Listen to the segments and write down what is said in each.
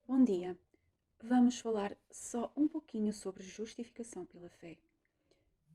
Bom dia. Vamos falar só um pouquinho sobre justificação pela fé.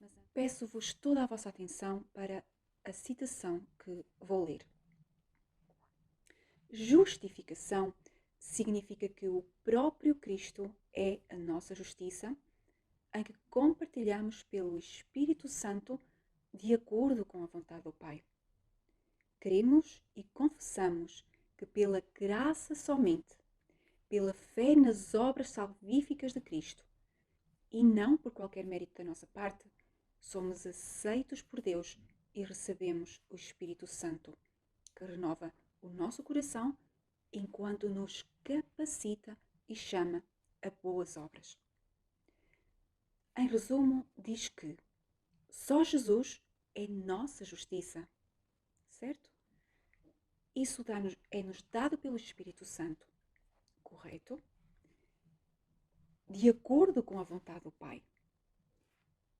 Mas peço-vos toda a vossa atenção para a citação que vou ler. Justificação significa que o próprio Cristo é a nossa justiça, em que compartilhamos pelo Espírito Santo de acordo com a vontade do Pai. Cremos e confessamos que pela graça somente, pela fé nas obras salvíficas de Cristo, e não por qualquer mérito da nossa parte, somos aceitos por Deus e recebemos o Espírito Santo, que renova o nosso coração enquanto nos capacita e chama a boas obras. Em resumo, diz que só Jesus é nossa justiça, certo? Isso é-nos dado pelo Espírito Santo, correto? De acordo com a vontade do Pai.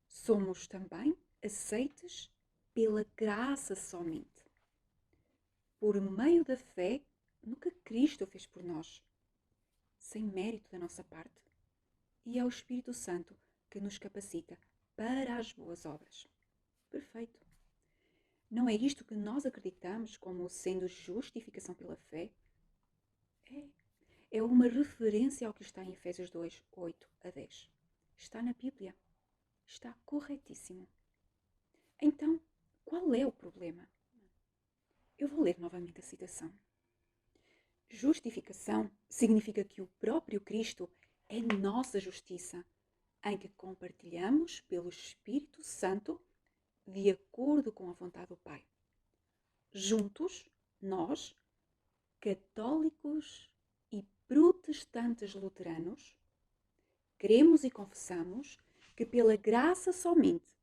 Somos também aceites pela graça somente, por meio da fé no que Cristo fez por nós, sem mérito da nossa parte, e é o Espírito Santo que nos capacita para as boas obras. Perfeito. Não é isto que nós acreditamos como sendo justificação pela fé? É uma referência ao que está em Efésios 2, 8 a 10. Está na Bíblia. Está corretíssimo. Então, qual é o problema? Eu vou ler novamente a citação. Justificação significa que o próprio Cristo é nossa justiça, em que compartilhamos pelo Espírito Santo de acordo com a vontade do Pai. Juntos, nós, católicos e protestantes luteranos, cremos e confessamos que pela graça somente,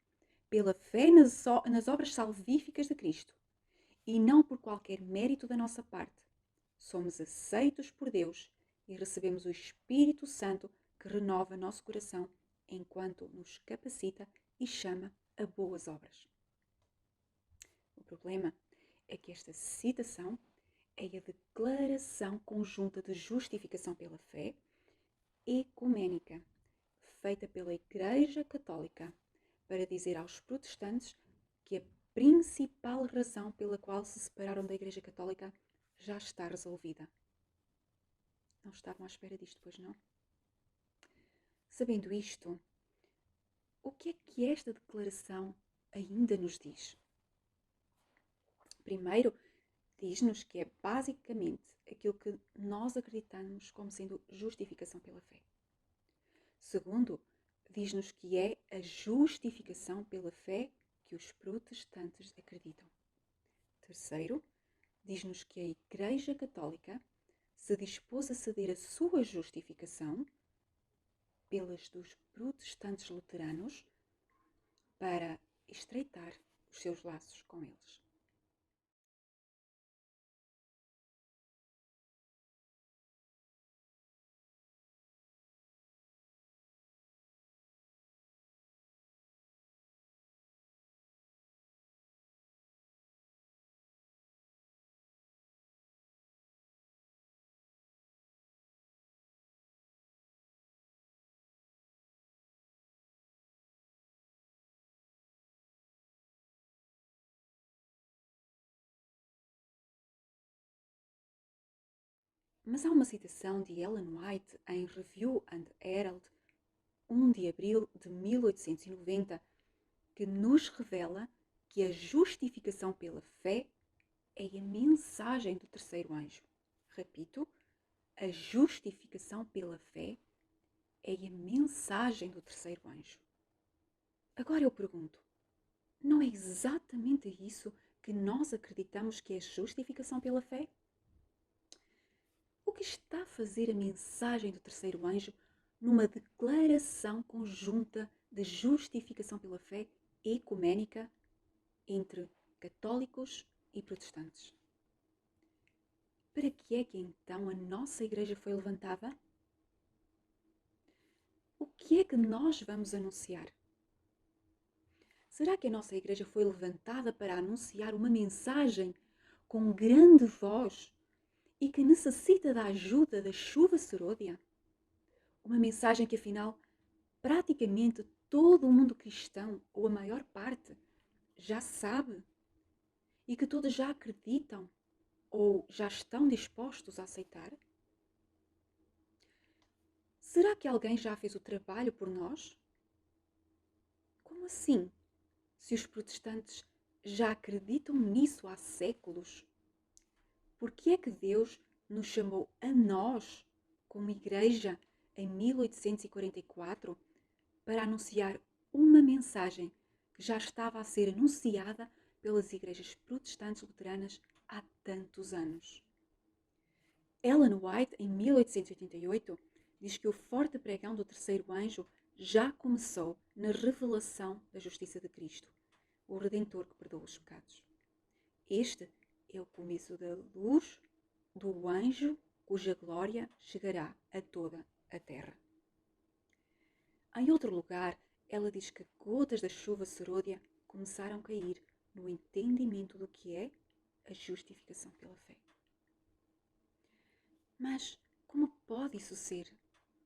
pela fé nas obras salvíficas de Cristo, e não por qualquer mérito da nossa parte, somos aceitos por Deus e recebemos o Espírito Santo que renova nosso coração enquanto nos capacita e chama a boas obras. O problema é que esta citação é a declaração conjunta de justificação pela fé ecuménica, feita pela Igreja Católica para dizer aos protestantes que a principal razão pela qual se separaram da Igreja Católica já está resolvida. Não estavam à espera disto, pois não? Sabendo isto, o que é que esta declaração ainda nos diz? Primeiro, diz-nos que é basicamente aquilo que nós acreditamos como sendo justificação pela fé. Segundo, diz-nos que é a justificação pela fé que os protestantes acreditam. Terceiro, diz-nos que a Igreja Católica se dispôs a ceder a sua justificação pelas dos protestantes luteranos para estreitar os seus laços com eles. Mas há uma citação de Ellen White em Review and Herald, 1 de abril de 1890, que nos revela que a justificação pela fé é a mensagem do terceiro anjo. Repito, a justificação pela fé é a mensagem do terceiro anjo. Agora eu pergunto, não é exatamente isso que nós acreditamos que é justificação pela fé? O que está a fazer a mensagem do terceiro anjo numa declaração conjunta de justificação pela fé ecuménica entre católicos e protestantes? Para que é que então a nossa igreja foi levantada? O que é que nós vamos anunciar? Será que a nossa igreja foi levantada para anunciar uma mensagem com grande voz e que necessita da ajuda da chuva serôdia? Uma mensagem que, afinal, praticamente todo o mundo cristão, ou a maior parte, já sabe e que todos já acreditam ou já estão dispostos a aceitar? Será que alguém já fez o trabalho por nós? Como assim? Se os protestantes já acreditam nisso há séculos, por que é que Deus nos chamou a nós, como igreja, em 1844, para anunciar uma mensagem que já estava a ser anunciada pelas igrejas protestantes luteranas há tantos anos? Ellen White, em 1888, diz que o forte pregão do terceiro anjo já começou na revelação da justiça de Cristo, o Redentor que perdoa os pecados. Este é o começo da luz do anjo cuja glória chegará a toda a terra. Em outro lugar, ela diz que gotas da chuva serôdia começaram a cair no entendimento do que é a justificação pela fé. Mas como pode isso ser?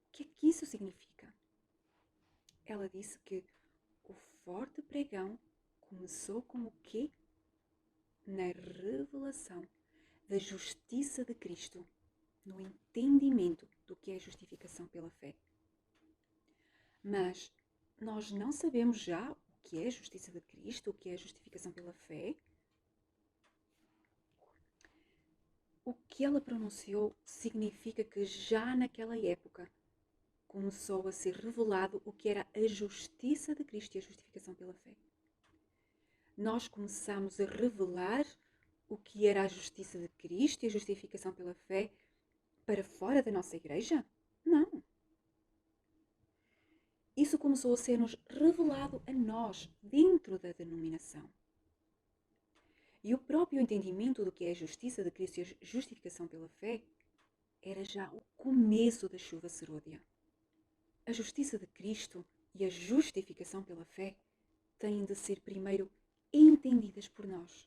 O que é que isso significa? Ela disse que o forte pregão começou com o quê? Na revelação da justiça de Cristo, no entendimento do que é justificação pela fé. Mas nós não sabemos já o que é a justiça de Cristo, o que é a justificação pela fé. O que ela pronunciou significa que já naquela época começou a ser revelado o que era a justiça de Cristo e a justificação pela fé. Nós começamos a revelar o que era a justiça de Cristo e a justificação pela fé para fora da nossa igreja? Não. Isso começou a ser-nos revelado a nós, dentro da denominação. E o próprio entendimento do que é a justiça de Cristo e a justificação pela fé era já o começo da chuva serôdia. A justiça de Cristo e a justificação pela fé têm de ser primeiro entendidas por nós,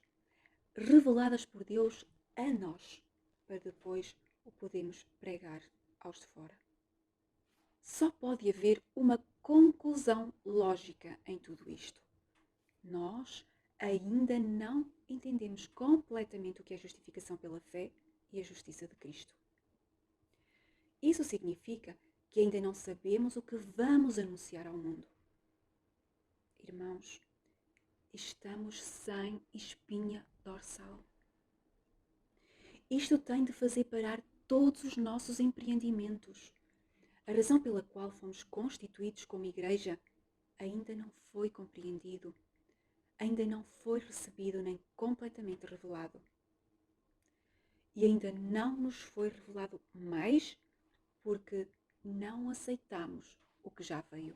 reveladas por Deus a nós, para depois o podermos pregar aos de fora. Só pode haver uma conclusão lógica em tudo isto. Nós ainda não entendemos completamente o que é justificação pela fé e a justiça de Cristo. Isso significa que ainda não sabemos o que vamos anunciar ao mundo. Irmãos, estamos sem espinha dorsal. Isto tem de fazer parar todos os nossos empreendimentos. A razão pela qual fomos constituídos como igreja ainda não foi compreendido, ainda não foi recebido nem completamente revelado. E ainda não nos foi revelado mais porque não aceitamos o que já veio.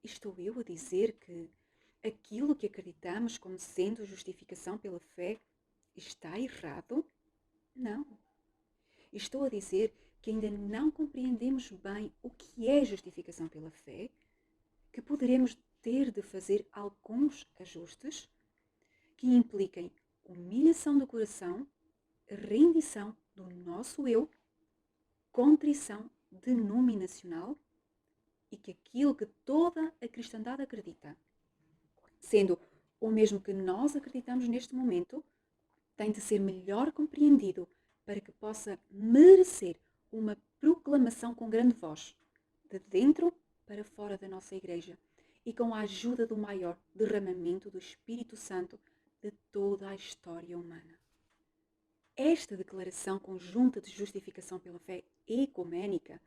Estou eu a dizer que aquilo que acreditamos como sendo justificação pela fé está errado? Não. Estou a dizer que ainda não compreendemos bem o que é justificação pela fé, que poderemos ter de fazer alguns ajustes que impliquem humilhação do coração, rendição do nosso eu, contrição denominacional e que aquilo que toda a cristandade acredita, sendo o mesmo que nós acreditamos neste momento, tem de ser melhor compreendido para que possa merecer uma proclamação com grande voz, de dentro para fora da nossa igreja, e com a ajuda do maior derramamento do Espírito Santo de toda a história humana. Esta declaração conjunta de justificação pela fé ecuménica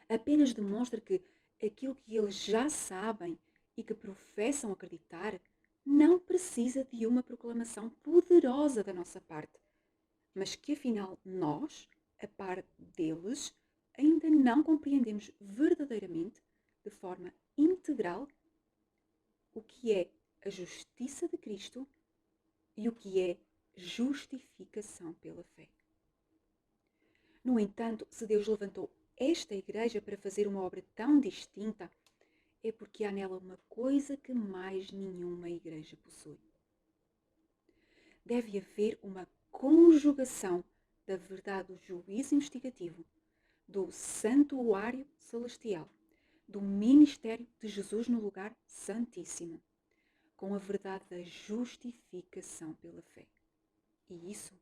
apenas demonstra que aquilo que eles já sabem e que professam acreditar não precisa de uma proclamação poderosa da nossa parte, mas que afinal nós, a par deles, ainda não compreendemos verdadeiramente, de forma integral, o que é a justiça de Cristo e o que é justificação pela fé. No entanto, se Deus levantou esta igreja para fazer uma obra tão distinta é porque há nela uma coisa que mais nenhuma igreja possui. Deve haver uma conjugação da verdade do juízo investigativo, do santuário celestial, do ministério de Jesus no lugar santíssimo, com a verdade da justificação pela fé. E isso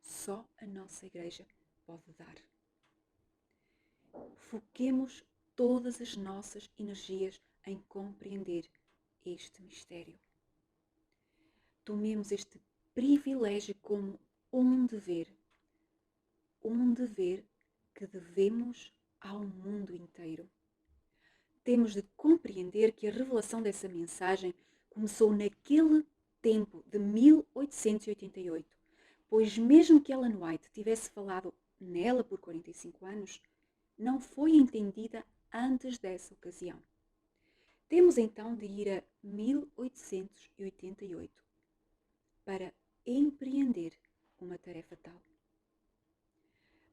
só a nossa igreja pode dar. Foquemos todas as nossas energias em compreender este mistério. Tomemos este privilégio como um dever que devemos ao mundo inteiro. Temos de compreender que a revelação dessa mensagem começou naquele tempo de 1888, pois mesmo que Ellen White tivesse falado nela por 45 anos, não foi entendida antes dessa ocasião. Temos então de ir a 1888 para empreender uma tarefa tal,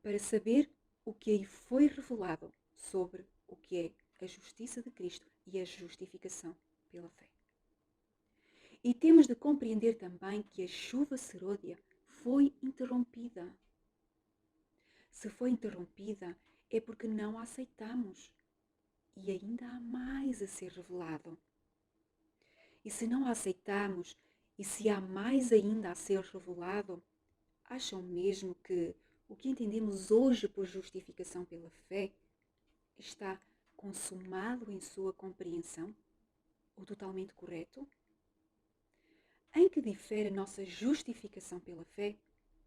para saber o que aí foi revelado sobre o que é a justiça de Cristo e a justificação pela fé. E temos de compreender também que a chuva serôdia foi interrompida. Se foi interrompida, é porque não a aceitamos. E ainda há mais a ser revelado. E se não a aceitamos, e se há mais ainda a ser revelado, acham mesmo que o que entendemos hoje por justificação pela fé está consumado em sua compreensão? Ou totalmente correto? Em que difere a nossa justificação pela fé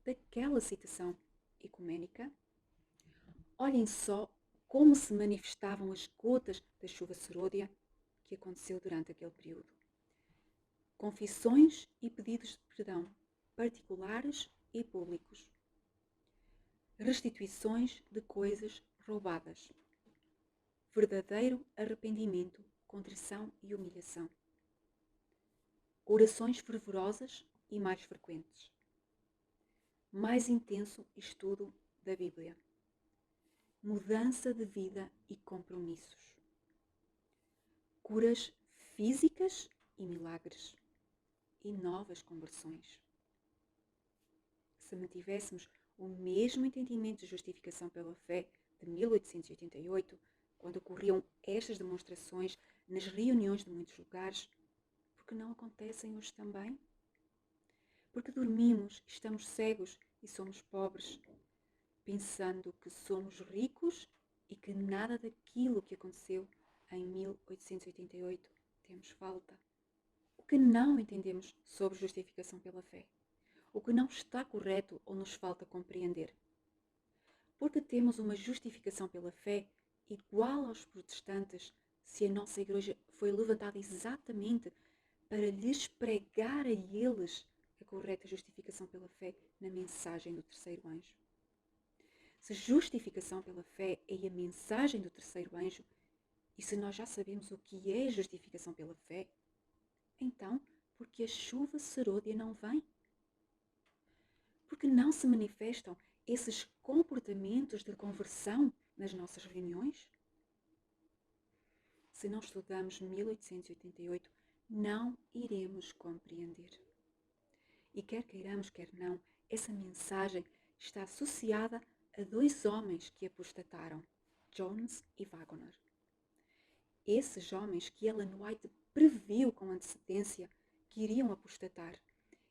daquela citação ecuménica? Olhem só como se manifestavam as gotas da chuva serôdia que aconteceu durante aquele período. Confissões e pedidos de perdão, particulares e públicos. Restituições de coisas roubadas. Verdadeiro arrependimento, contrição e humilhação. Orações fervorosas e mais frequentes. Mais intenso estudo da Bíblia. Mudança de vida e compromissos. Curas físicas e milagres. E novas conversões. Se mantivéssemos o mesmo entendimento de justificação pela fé de 1888, quando ocorriam estas demonstrações nas reuniões de muitos lugares, porque não acontecem hoje também? Porque dormimos, estamos cegos e somos pobres, pensando que somos ricos e que nada daquilo que aconteceu em 1888 temos falta. O que não entendemos sobre justificação pela fé? O que não está correto ou nos falta compreender? Porque temos uma justificação pela fé igual aos protestantes, se a nossa igreja foi levantada exatamente para lhes pregar a eles a correta justificação pela fé na mensagem do terceiro anjo. Se justificação pela fé é a mensagem do terceiro anjo, e se nós já sabemos o que é justificação pela fé, então, por que a chuva serôdia não vem? Porque não se manifestam esses comportamentos de conversão nas nossas reuniões? Se não estudamos 1888, não iremos compreender. E quer queiramos, quer não, essa mensagem está associada a dois homens que apostataram, Jones e Waggoner. Esses homens que Ellen White previu com antecedência que iriam apostatar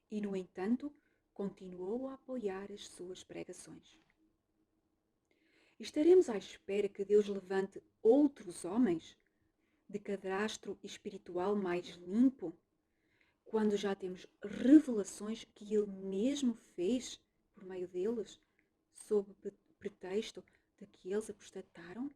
e, no entanto, continuou a apoiar as suas pregações. Estaremos à espera que Deus levante outros homens de cadastro espiritual mais limpo, quando já temos revelações que Ele mesmo fez por meio deles, sob pretexto de que eles apostataram?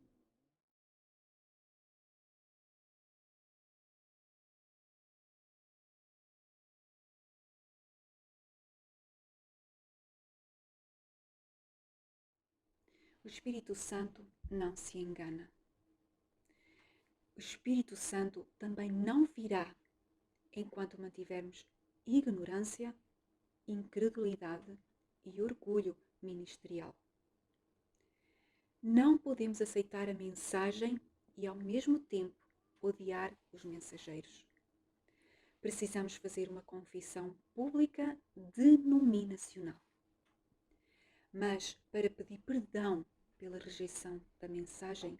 O Espírito Santo não se engana. O Espírito Santo também não virá enquanto mantivermos ignorância, incredulidade e orgulho ministerial. Não podemos aceitar a mensagem e, ao mesmo tempo, odiar os mensageiros. Precisamos fazer uma confissão pública denominacional. Mas, para pedir perdão pela rejeição da mensagem,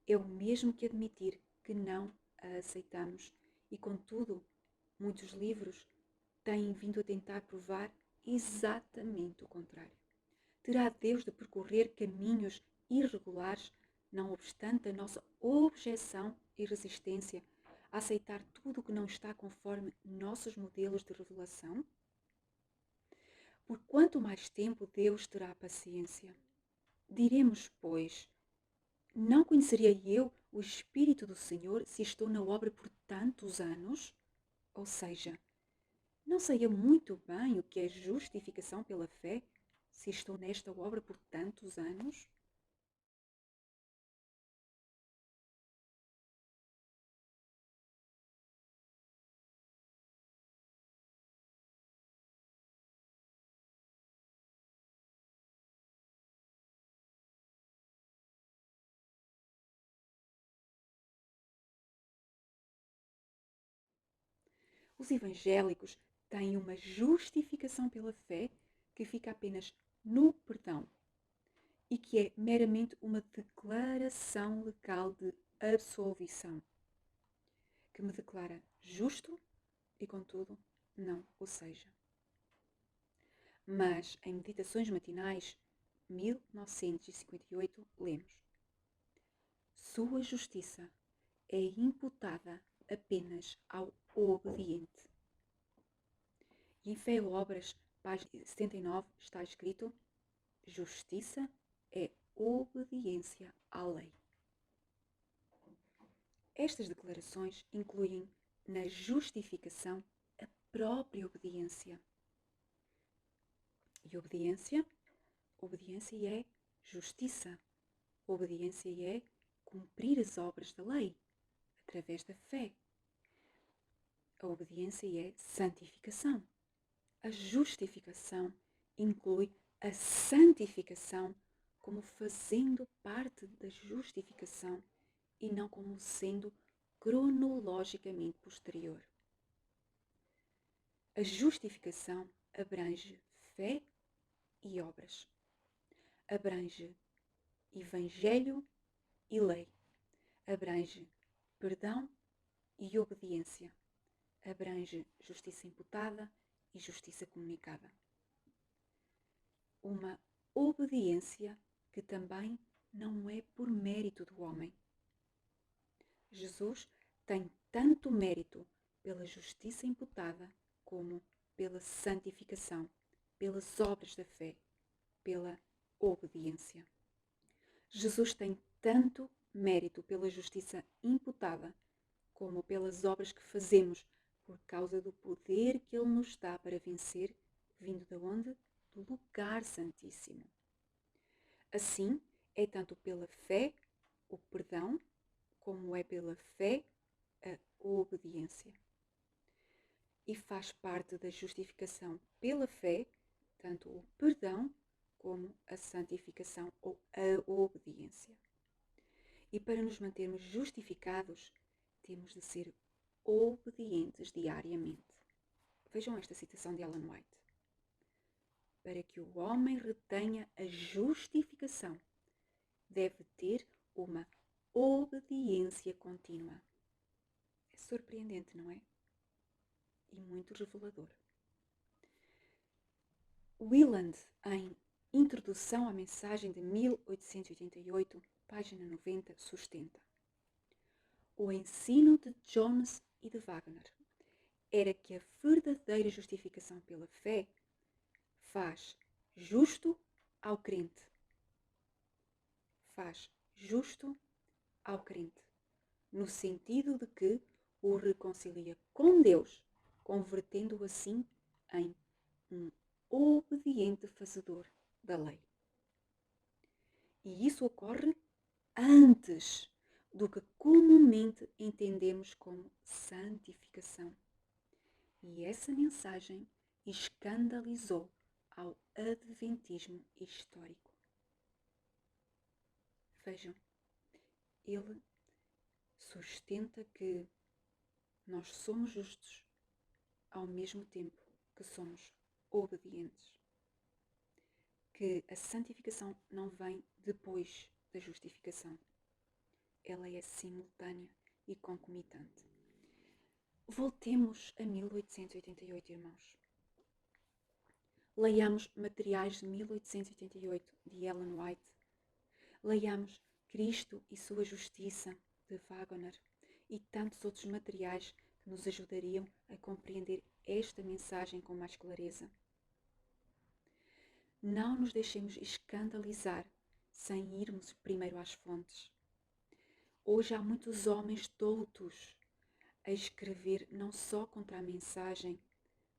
é o mesmo que admitir que não a aceitamos e, contudo, muitos livros têm vindo a tentar provar exatamente o contrário. Terá Deus de percorrer caminhos irregulares, não obstante a nossa objeção e resistência a aceitar tudo o que não está conforme nossos modelos de revelação? Por quanto mais tempo Deus terá paciência? Diremos, pois, não conheceria eu o Espírito do Senhor se estou na obra por tantos anos? Ou seja, não sei eu muito bem o que é justificação pela fé se estou nesta obra por tantos anos? Os evangélicos têm uma justificação pela fé que fica apenas no perdão e que é meramente uma declaração legal de absolvição, que me declara justo e, contudo, não o seja. Mas, em Meditações Matinais, 1958, lemos: Sua justiça é imputada apenas ao obediente. E em Fé e Obras, página 79, está escrito: Justiça é obediência à lei. Estas declarações incluem na justificação a própria obediência. E obediência é justiça. Obediência é cumprir as obras da lei através da fé. A obediência é santificação. A justificação inclui a santificação como fazendo parte da justificação e não como sendo cronologicamente posterior. A justificação abrange fé e obras. Abrange evangelho e lei. Abrange perdão e obediência. Abrange justiça imputada e justiça comunicada. Uma obediência que também não é por mérito do homem. Jesus tem tanto mérito pela justiça imputada como pela santificação, pelas obras da fé, pela obediência. Jesus tem tanto mérito pela justiça imputada como pelas obras que fazemos por causa do poder que Ele nos dá para vencer, vindo de onde? Do lugar santíssimo. Assim, é tanto pela fé o perdão, como é pela fé a obediência. E faz parte da justificação pela fé, tanto o perdão como a santificação ou a obediência. E para nos mantermos justificados, temos de ser obedientes diariamente. Vejam esta citação de Ellen White. Para que o homem retenha a justificação, deve ter uma obediência contínua. É surpreendente, não é? E muito revelador. Wieland, em Introdução à Mensagem de 1888, página 90, sustenta: o ensino de Jones e de Wagner era que a verdadeira justificação pela fé faz justo ao crente. Faz justo ao crente, no sentido de que o reconcilia com Deus, convertendo-o assim em um obediente fazedor da lei. E isso ocorre antes do que comumente entendemos como santificação. E essa mensagem escandalizou ao adventismo histórico. Vejam, ele sustenta que nós somos justos ao mesmo tempo que somos obedientes. Que a santificação não vem depois da justificação. Ela é simultânea e concomitante. Voltemos a 1888, irmãos. Leiamos Materiais de 1888, de Ellen White. Leiamos Cristo e Sua Justiça, de Wagner, e tantos outros materiais que nos ajudariam a compreender esta mensagem com mais clareza. Não nos deixemos escandalizar sem irmos primeiro às fontes. Hoje há muitos homens doutos a escrever não só contra a mensagem,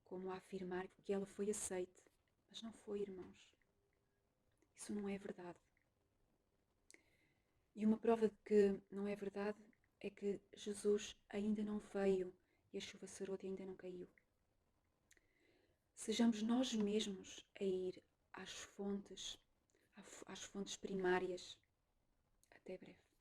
como a afirmar que ela foi aceite. Mas não foi, irmãos. Isso não é verdade. E uma prova de que não é verdade é que Jesus ainda não veio e a chuva serôdia ainda não caiu. Sejamos nós mesmos a ir às fontes primárias. Até breve.